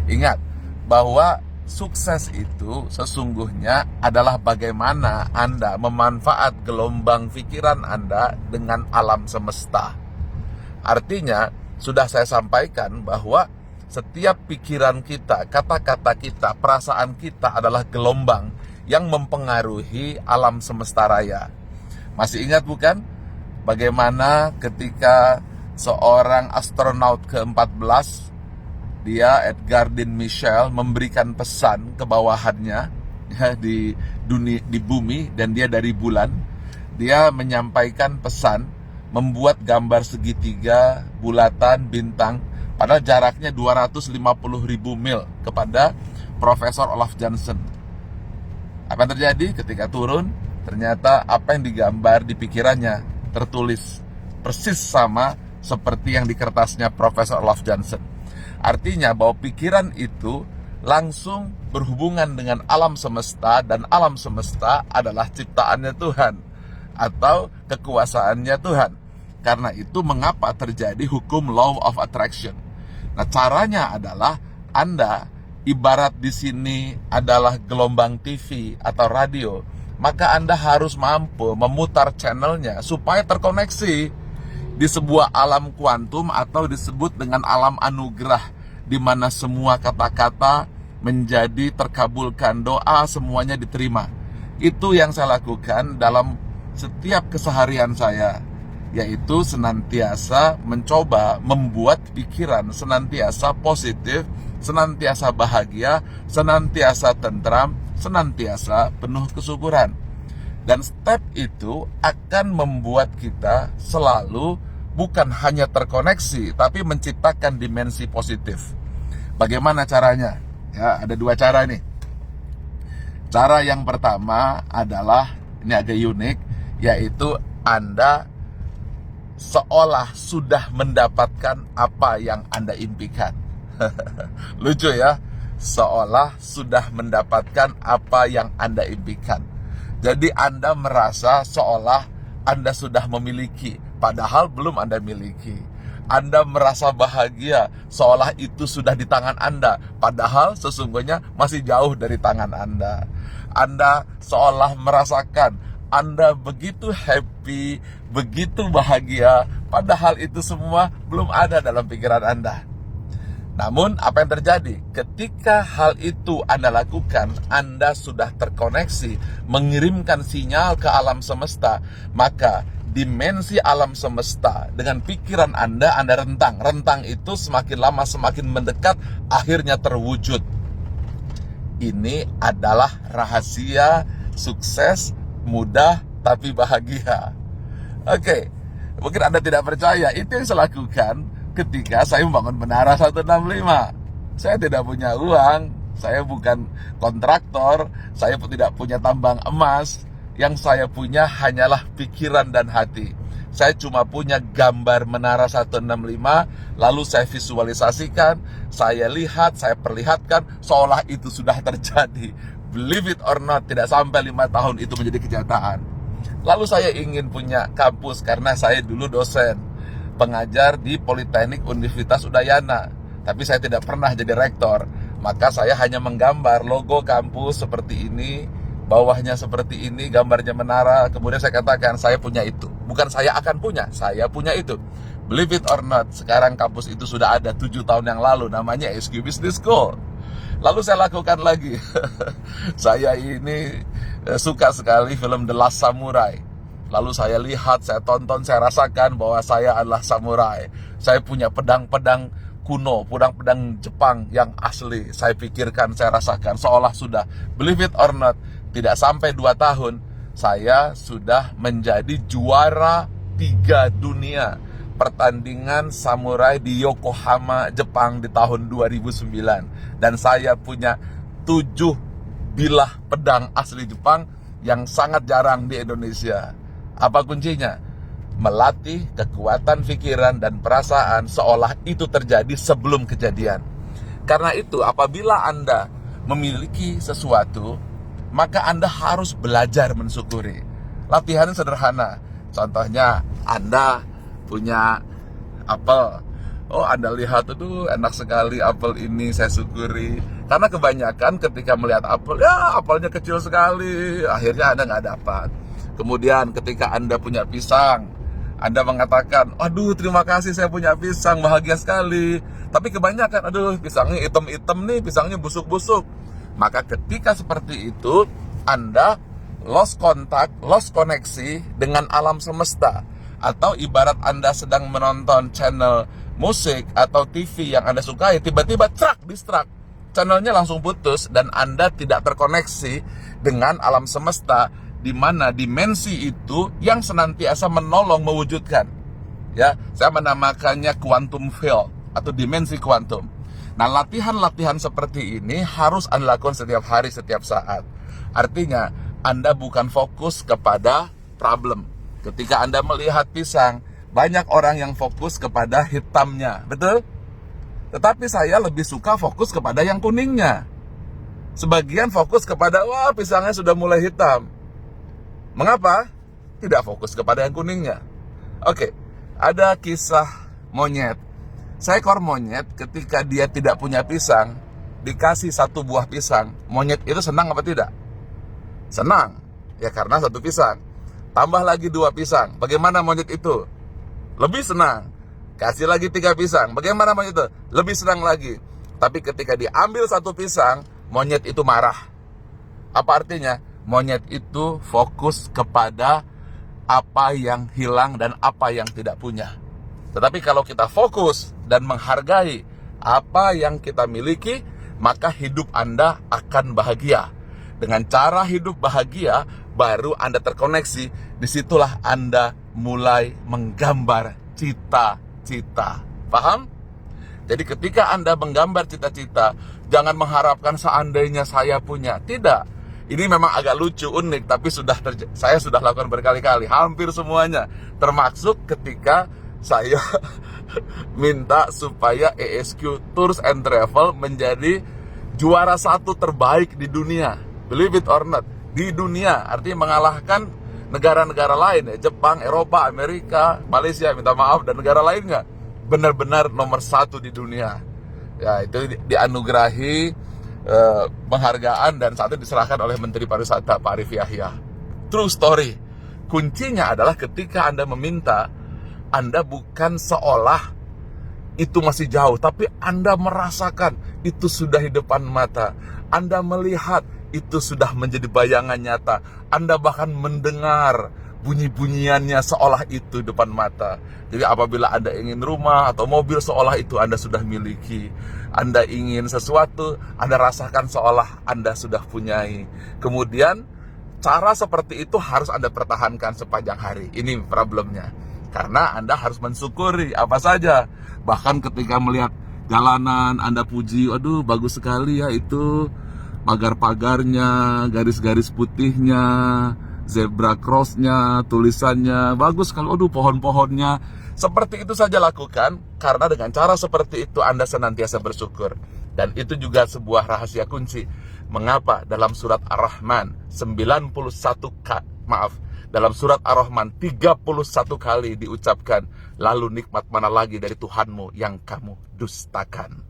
Ingat bahwa sukses itu sesungguhnya adalah bagaimana Anda memanfaat gelombang pikiran Anda dengan alam semesta. Artinya, sudah saya sampaikan bahwa setiap pikiran kita, kata-kata kita, perasaan kita adalah gelombang yang mempengaruhi alam semesta raya. Masih ingat bukan? Bagaimana ketika seorang astronot ke-14, dia Edgar Dean Mitchell, memberikan pesan ke bawahannya ya, di bumi, dan dia dari bulan. Dia menyampaikan pesan membuat gambar segitiga, bulatan, bintang, padahal jaraknya 250.000 mil kepada Profesor Olaf Jansen. Apa yang terjadi ketika turun? Ternyata apa yang digambar di pikirannya tertulis persis sama seperti yang di kertasnya Profesor Olaf Jansen. Artinya bahwa pikiran itu langsung berhubungan dengan alam semesta, dan alam semesta adalah ciptaannya Tuhan atau kekuasaannya Tuhan. Karena itu mengapa terjadi hukum law of attraction. Nah, caranya adalah Anda ibarat di sini adalah gelombang TV atau radio, maka Anda harus mampu memutar channelnya supaya terkoneksi di sebuah alam kuantum atau disebut dengan alam anugerah, di mana semua kata-kata menjadi terkabulkan, doa semuanya diterima. Itu yang saya lakukan dalam setiap keseharian saya, yaitu senantiasa mencoba membuat pikiran senantiasa positif, senantiasa bahagia, senantiasa tentram, senantiasa penuh kesyukuran. Dan step itu akan membuat kita selalu bukan hanya terkoneksi, tapi menciptakan dimensi positif. Bagaimana caranya? Ya, ada dua cara nih. Cara yang pertama adalah, ini agak unik, yaitu Anda seolah sudah mendapatkan apa yang Anda impikan. Lucu ya, seolah sudah mendapatkan apa yang Anda impikan. Jadi Anda merasa seolah Anda sudah memiliki, padahal belum Anda miliki. Anda merasa bahagia seolah itu sudah di tangan Anda, padahal sesungguhnya masih jauh dari tangan Anda. Anda seolah merasakan Anda begitu happy, begitu bahagia, padahal itu semua belum ada dalam pikiran Anda. Namun apa yang terjadi? Ketika hal itu Anda lakukan, Anda sudah terkoneksi, mengirimkan sinyal ke alam semesta, maka dimensi alam semesta dengan pikiran Anda rentang. Rentang itu semakin lama semakin mendekat, akhirnya terwujud. Ini adalah rahasia sukses mudah tapi bahagia. Oke, mungkin Anda tidak percaya, itu yang saya lakukan ketika saya membangun Menara 165. Saya tidak punya uang, saya bukan kontraktor, saya pun tidak punya tambang emas. Yang saya punya hanyalah pikiran dan hati. Saya cuma punya gambar Menara 165, lalu saya visualisasikan, saya lihat, saya perlihatkan, seolah itu sudah terjadi. Believe it or not, tidak sampai 5 tahun itu menjadi kenyataan. Lalu saya ingin punya kampus karena saya dulu dosen, pengajar di Politeknik Universitas Udayana. Tapi saya tidak pernah jadi rektor. Maka saya hanya menggambar logo kampus seperti ini, bawahnya seperti ini, gambarnya menara. Kemudian saya katakan, saya punya itu. Bukan saya akan punya, saya punya itu. Believe it or not, sekarang kampus itu sudah ada 7 tahun yang lalu, namanya SQ Business School. Lalu saya lakukan lagi. Saya ini suka sekali film The Last Samurai. Lalu saya lihat, saya tonton, saya rasakan bahwa saya adalah samurai. Saya punya pedang-pedang kuno, pedang-pedang Jepang yang asli. Saya pikirkan, saya rasakan, seolah sudah. Believe it or not, tidak sampai 2 tahun, saya sudah menjadi juara 3 dunia pertandingan samurai di Yokohama, Jepang di tahun 2009. Dan saya punya 7 bilah pedang asli Jepang yang sangat jarang di Indonesia. Apa kuncinya? Melatih kekuatan pikiran dan perasaan seolah itu terjadi sebelum kejadian. Karena itu apabila Anda memiliki sesuatu, maka Anda harus belajar mensyukuri. Latihannya sederhana. Contohnya Anda punya apel, Oh, Anda lihat, aduh enak sekali apel ini, saya syukuri. Karena kebanyakan ketika melihat apel, ya apelnya kecil sekali, akhirnya Anda nggak dapat. Kemudian ketika Anda punya pisang, Anda mengatakan, aduh terima kasih saya punya pisang, bahagia sekali. Tapi kebanyakan, aduh pisangnya hitam-hitam nih, pisangnya busuk-busuk. Maka ketika seperti itu, Anda lost kontak, lost koneksi dengan alam semesta. Atau ibarat Anda sedang menonton channel musik atau TV yang Anda sukai, tiba-tiba distract, channelnya langsung putus dan Anda tidak terkoneksi dengan alam semesta, di mana dimensi itu yang senantiasa menolong mewujudkan. Ya, saya menamakannya quantum field atau dimensi kuantum. Nah, latihan-latihan seperti ini harus Anda lakukan setiap hari, setiap saat. Artinya, Anda bukan fokus kepada problem. Ketika Anda melihat pisang, banyak orang yang fokus kepada hitamnya, betul? Tetapi saya lebih suka fokus kepada yang kuningnya. Sebagian fokus kepada, wah pisangnya sudah mulai hitam. Mengapa? Tidak fokus kepada yang kuningnya. Oke, ada kisah monyet. Seekor monyet ketika dia tidak punya pisang, dikasih satu buah pisang, monyet itu senang apa tidak? Senang, ya karena satu pisang. Tambah lagi 2 pisang, bagaimana monyet itu? Lebih senang. Kasih lagi 3 pisang, bagaimana monyet itu? Lebih senang lagi. Tapi ketika diambil 1 pisang, monyet itu marah. Apa artinya? Monyet itu fokus kepada apa yang hilang dan apa yang tidak punya. Tetapi kalau kita fokus dan menghargai apa yang kita miliki, maka hidup Anda akan bahagia. Dengan cara hidup bahagia, baru Anda terkoneksi. Disitulah Anda mulai menggambar cita-cita. Paham? Jadi ketika Anda menggambar cita-cita, jangan mengharapkan seandainya saya punya. Tidak. Ini memang agak lucu, unik, tapi saya sudah lakukan berkali-kali, hampir semuanya. Termasuk ketika saya minta supaya ESQ Tours and Travel menjadi juara 1 terbaik di dunia. Believe it or not, di dunia, artinya mengalahkan negara-negara lain, ya, Jepang, Eropa, Amerika, Malaysia, minta maaf, dan negara lainnya. Benar-benar nomor 1 di dunia. Ya, itu dianugerahi penghargaan dan saat itu diserahkan oleh Menteri Pariwisata Pak Arief Yahya. True story. Kuncinya adalah ketika Anda meminta, Anda bukan seolah itu masih jauh, tapi Anda merasakan itu sudah di depan mata. Anda melihat itu sudah menjadi bayangan nyata. Anda bahkan mendengar bunyi-bunyiannya seolah itu depan mata. Jadi apabila Anda ingin rumah atau mobil, seolah itu Anda sudah miliki. Anda ingin sesuatu, Anda rasakan seolah Anda sudah punyai. Kemudian cara seperti itu harus Anda pertahankan sepanjang hari. Ini problemnya. Karena Anda harus mensyukuri apa saja. Bahkan ketika melihat jalanan, Anda puji, aduh bagus sekali ya itu pagar-pagarnya, garis-garis putihnya, zebra crossnya, tulisannya, bagus kalau aduh pohon-pohonnya. Seperti itu saja lakukan, karena dengan cara seperti itu Anda senantiasa bersyukur. Dan itu juga sebuah rahasia kunci. Mengapa dalam surat Ar-Rahman dalam surat Ar-Rahman 31 kali diucapkan, lalu nikmat mana lagi dari Tuhanmu yang kamu dustakan.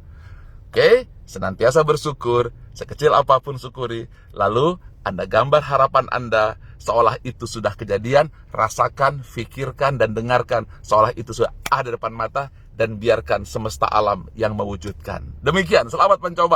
Oke, senantiasa bersyukur, sekecil apapun syukuri. Lalu Anda gambar harapan Anda seolah itu sudah kejadian. Rasakan, fikirkan, dan dengarkan seolah itu sudah ada depan mata. Dan biarkan semesta alam yang mewujudkan. Demikian, selamat mencoba.